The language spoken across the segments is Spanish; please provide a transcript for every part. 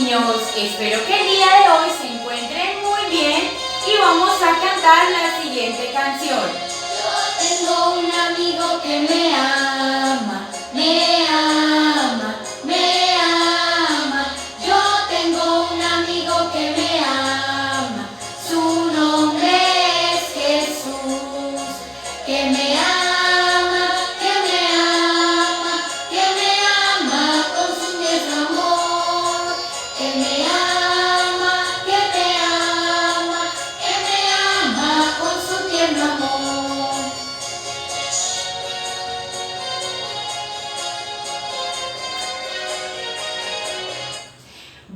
niños, espero que el día de hoy se encuentren muy bien y vamos a cantar la siguiente canción. Yo tengo un amigo que me ama, me ama, me ama. Yo tengo un amigo que me ama, su nombre es Jesús, que me ama.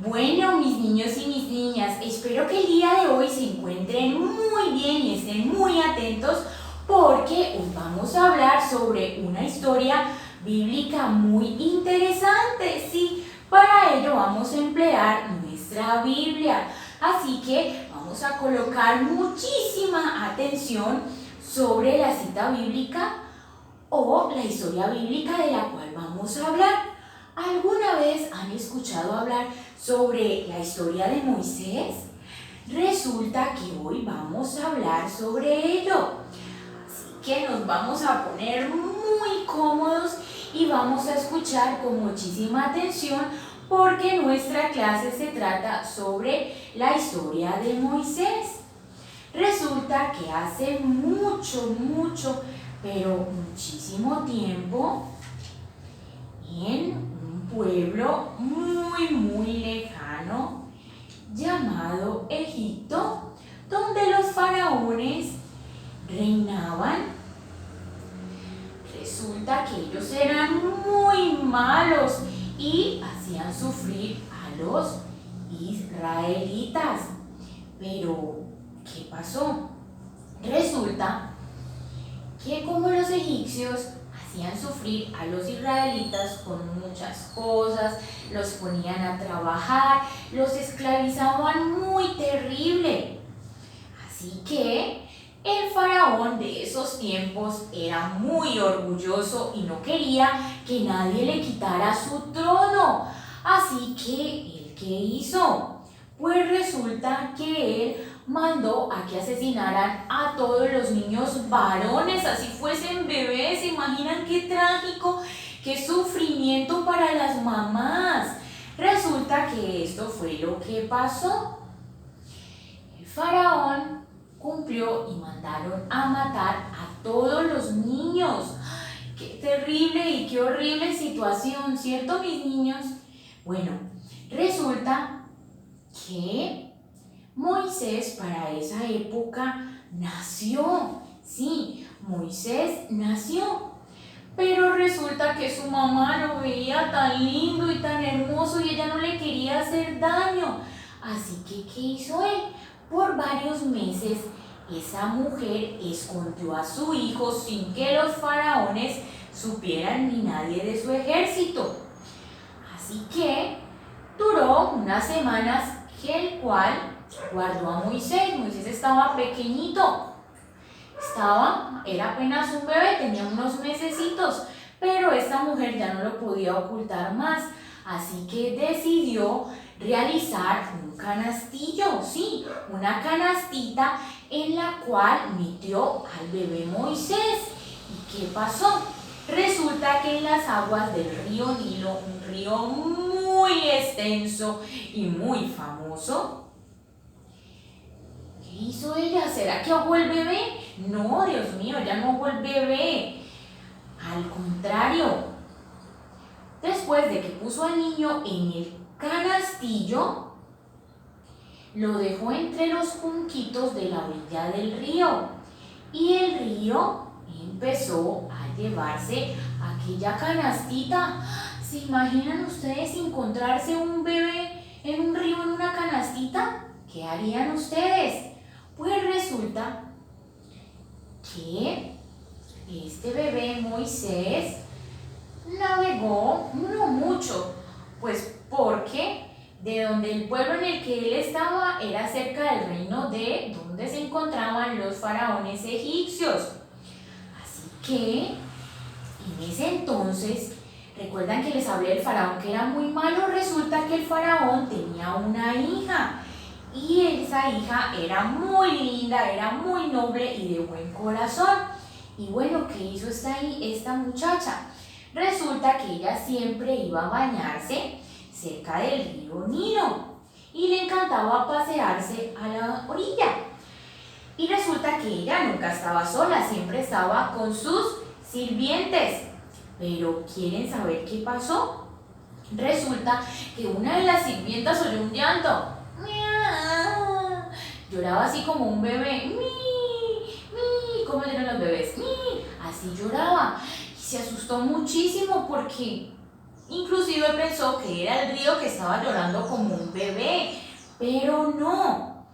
Bueno, mis niños y mis niñas, espero que el día de hoy se encuentren muy bien y estén muy atentos porque hoy vamos a hablar sobre una historia bíblica muy interesante. Sí, para ello vamos a emplear nuestra Biblia. Así que vamos a colocar muchísima atención sobre la cita bíblica o la historia bíblica de la cual vamos a hablar. ¿Alguna vez han escuchado hablar sobre la historia de Moisés? Resulta que hoy vamos a hablar sobre ello. Así que nos vamos a poner muy cómodos y vamos a escuchar con muchísima atención porque nuestra clase se trata sobre la historia de Moisés. Resulta que hace mucho, pero muchísimo tiempo, en un pueblo muy lejano llamado Egipto, donde los faraones reinaban. Resulta que ellos eran muy malos y hacían sufrir a los israelitas. Pero, ¿qué pasó? Resulta que como los egipcios hacían sufrir a los israelitas con muchas cosas, los ponían a trabajar, los esclavizaban muy terrible. Así que el faraón de esos tiempos era muy orgulloso y no quería que nadie le quitara su trono. Así que, ¿él qué hizo? Pues resulta que él mandó a que asesinaran a todos los niños varones, así fuesen bebés. ¿Se imaginan qué trágico, qué sufrimiento para las mamás? Resulta que esto fue lo que pasó. El faraón cumplió y mandaron a matar a todos los niños. ¡Qué terrible y qué horrible situación!, ¿cierto, mis niños? Bueno, resulta que Moisés para esa época nació. Sí, Moisés nació. Pero resulta que su mamá lo veía tan lindo y tan hermoso y ella no le quería hacer daño. Así que, ¿qué hizo él? Por varios meses, esa mujer escondió a su hijo sin que los faraones supieran ni nadie de su ejército. Así que duró unas semanas el cual guardó a Moisés. Moisés estaba pequeñito, era apenas un bebé, tenía unos mesecitos, pero esta mujer ya no lo podía ocultar más, así que decidió realizar un canastillo, sí, una canastita en la cual metió al bebé Moisés. ¿Y qué pasó? Resulta que en las aguas del río Nilo, un río muy extenso y muy famoso, ¿qué hizo ella? ¿Será que ahogó el bebé? No, Dios mío, ella no ahogó el bebé. Al contrario, después de que puso al niño en el canastillo, lo dejó entre los junquitos de la orilla del río y el río empezó a llevarse aquella canastita. ¿Se imaginan ustedes encontrarse un bebé en un río en una canastita? ¿Qué harían ustedes? Pues resulta que este bebé Moisés navegó no mucho, pues porque de donde el pueblo en el que él estaba era cerca del reino de donde se encontraban los faraones egipcios. Así que en ese entonces ¿Recuerdan que les hablé del faraón que era muy malo? Resulta que el faraón tenía una hija y esa hija era muy linda, era muy noble y de buen corazón. Y bueno, ¿qué hizo esta muchacha? Resulta que ella siempre iba a bañarse cerca del río Nilo y le encantaba pasearse a la orilla. Y resulta que ella nunca estaba sola, siempre estaba con sus sirvientes. Pero ¿quieren saber qué pasó? Resulta que una de las sirvientas oyó un llanto. ¡Miau! Lloraba así como un bebé. ¡Mi! ¡Mi! ¿Cómo lloran los bebés? ¡Mi! Así lloraba. Y se asustó muchísimo porque inclusive pensó que era el río que estaba llorando como un bebé. Pero no.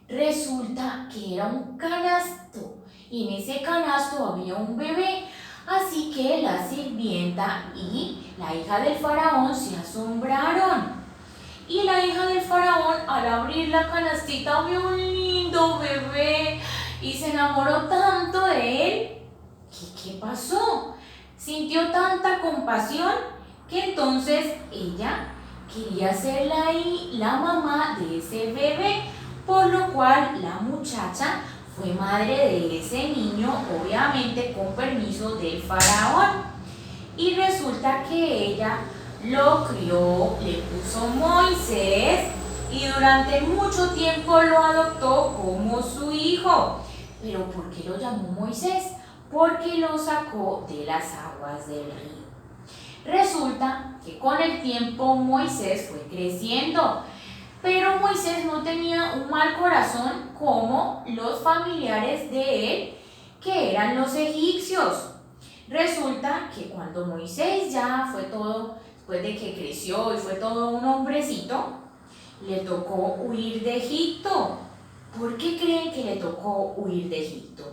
Resulta que era un canasto. Y en ese canasto había un bebé. Así que la sirvienta y la hija del faraón se asombraron. Y la hija del faraón, al abrir la canastita, vio un lindo bebé y se enamoró tanto de él. ¿Qué pasó? Sintió tanta compasión que entonces ella quería ser la mamá de ese bebé, por lo cual la muchacha fue madre de ese niño, obviamente con permiso del faraón. Y resulta que ella lo crió, le puso Moisés y durante mucho tiempo lo adoptó como su hijo. ¿Pero por qué lo llamó Moisés? Porque lo sacó de las aguas del río. Resulta que con el tiempo Moisés fue creciendo. Pero Moisés no tenía un mal corazón como los familiares de él, que eran los egipcios. Resulta que cuando Moisés ya fue todo, después de que creció y fue todo un hombrecito, le tocó huir de Egipto. ¿Por qué creen que le tocó huir de Egipto?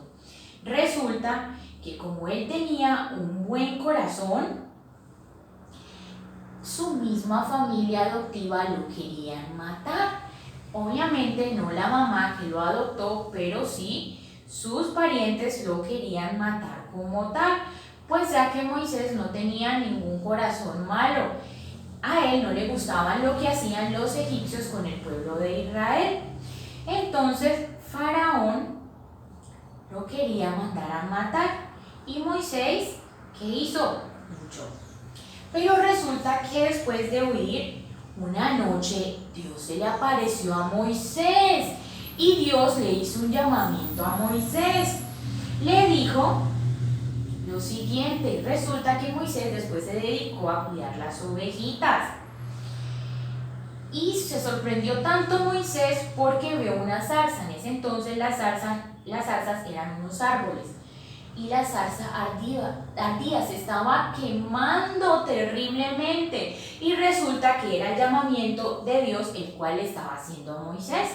Resulta que como él tenía un buen corazón, su misma familia adoptiva lo querían matar. Obviamente no la mamá que lo adoptó, pero sí sus parientes lo querían matar como tal, pues ya que Moisés no tenía ningún corazón malo. A él no le gustaban lo que hacían los egipcios con el pueblo de Israel. Entonces Faraón lo quería mandar a matar. Y Moisés, ¿qué hizo? Huyó. Pero resulta que después de huir, una noche Dios se le apareció a Moisés y Dios le hizo un llamamiento a Moisés. Le dijo lo siguiente: resulta que Moisés después se dedicó a cuidar las ovejitas. Y se sorprendió tanto Moisés porque vio una zarza. En ese entonces las zarzas eran unos árboles. Y la zarza ardía, se estaba quemando terriblemente. Y resulta que era el llamamiento de Dios el cual le estaba haciendo a Moisés.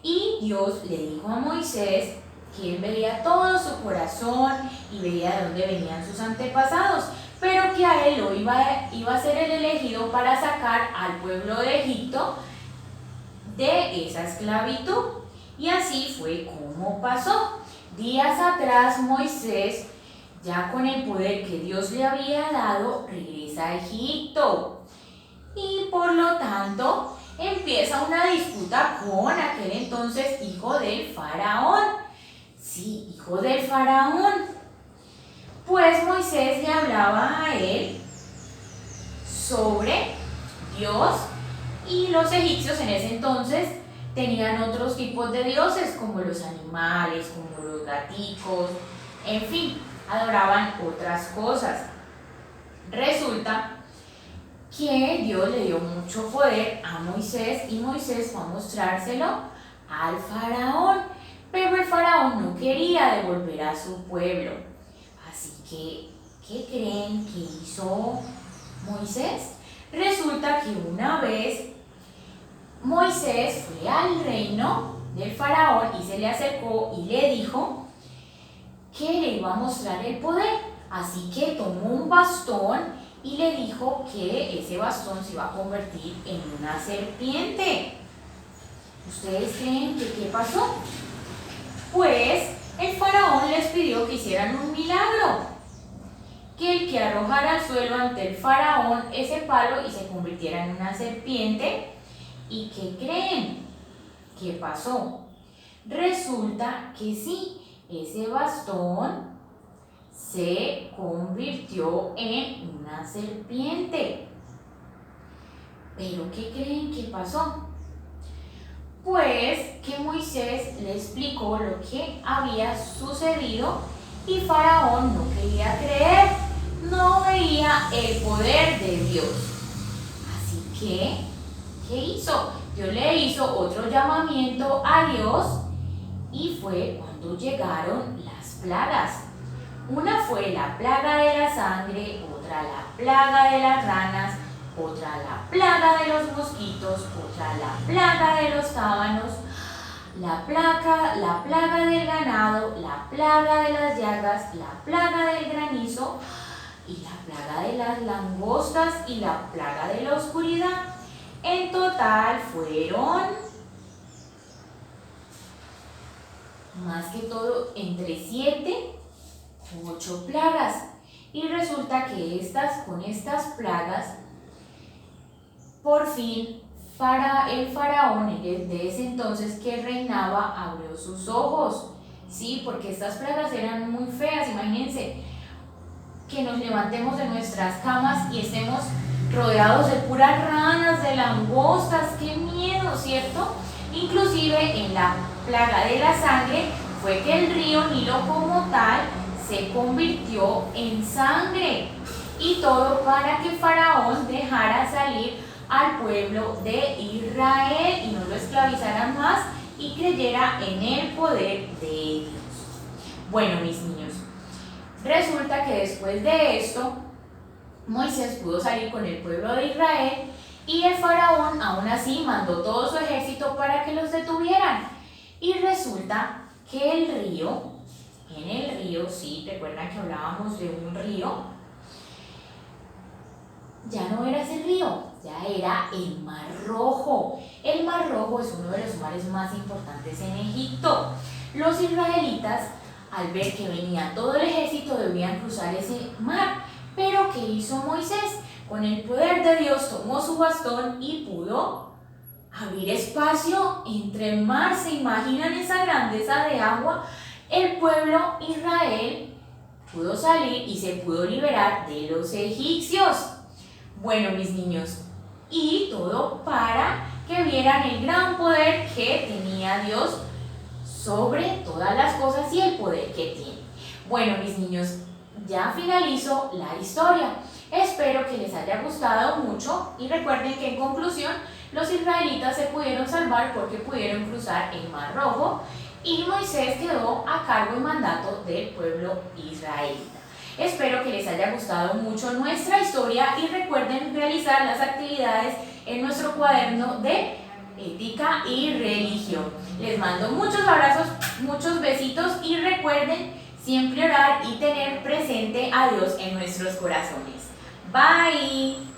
Y Dios le dijo a Moisés que él veía todo su corazón y veía de dónde venían sus antepasados, pero que a él iba a ser el elegido para sacar al pueblo de Egipto de esa esclavitud. Y así fue como pasó. Días atrás Moisés, ya con el poder que Dios le había dado, regresa a Egipto. Y por lo tanto empieza una disputa con aquel entonces hijo del faraón. Sí, hijo del faraón. Pues Moisés le hablaba a él sobre Dios, y los egipcios en ese entonces tenían otros tipos de dioses, como los animales, como los gaticos, en fin, adoraban otras cosas. Resulta que Dios le dio mucho poder a Moisés y Moisés fue a mostrárselo al faraón, pero el faraón no quería devolver a su pueblo. Así que, ¿qué creen que hizo Moisés? Resulta que una vez Moisés fue al reino del faraón y se le acercó y le dijo que le iba a mostrar el poder. Así que tomó un bastón y le dijo que ese bastón se iba a convertir en una serpiente. ¿Ustedes creen que qué pasó? Pues el faraón les pidió que hicieran un milagro. que el que arrojara al suelo ante el faraón ese palo y se convirtiera en una serpiente. ¿Y qué creen? ¿Qué pasó? Resulta que sí, ese bastón se convirtió en una serpiente. ¿Pero qué creen que pasó? Pues que Moisés le explicó lo que había sucedido y Faraón no quería creer, no veía el poder de Dios. Así que, ¿qué hizo? Dios le hizo otro llamamiento a Dios y fue cuando llegaron las plagas. Una fue la plaga de la sangre, otra la plaga de las ranas, otra la plaga de los mosquitos, otra la plaga de los sábanos, la plaga del ganado, la plaga de las llagas, la plaga del granizo y la plaga de las langostas y la plaga de la oscuridad. En total fueron más que todo entre 7 u 8 plagas. Y resulta que con estas plagas, por fin, el faraón de ese entonces que reinaba abrió sus ojos. Sí, porque estas plagas eran muy feas. Imagínense que nos levantemos de nuestras camas y estemos rodeados de puras ranas, de langostas. ¡Qué miedo!, ¿cierto? Inclusive en la plaga de la sangre fue que el río Nilo como tal se convirtió en sangre. Y todo para que Faraón dejara salir al pueblo de Israel y no lo esclavizaran más y creyera en el poder de Dios. Bueno, mis niños, resulta que después de esto, Moisés pudo salir con el pueblo de Israel y el faraón aún así mandó todo su ejército para que los detuvieran. Y resulta que en el río, sí, recuerdan que hablábamos de un río, ya no era ese río, ya era el Mar Rojo. El Mar Rojo es uno de los mares más importantes en Egipto. Los israelitas, al ver que venía todo el ejército, debían cruzar ese mar. Pero ¿qué hizo Moisés? Con el poder de Dios tomó su bastón y pudo abrir espacio entre el mar. ¿Se imaginan esa grandeza de agua? El pueblo Israel pudo salir y se pudo liberar de los egipcios. Bueno, mis niños, y todo para que vieran el gran poder que tenía Dios sobre todas las cosas y el poder que tiene. Bueno, mis niños, ya finalizo la historia. Espero que les haya gustado mucho y recuerden que en conclusión los israelitas se pudieron salvar porque pudieron cruzar el Mar Rojo y Moisés quedó a cargo y mandato del pueblo israelita. Espero que les haya gustado mucho nuestra historia y recuerden realizar las actividades en nuestro cuaderno de ética y religión. Les mando muchos abrazos, muchos besitos y recuerden siempre orar y tener presente a Dios en nuestros corazones. Bye.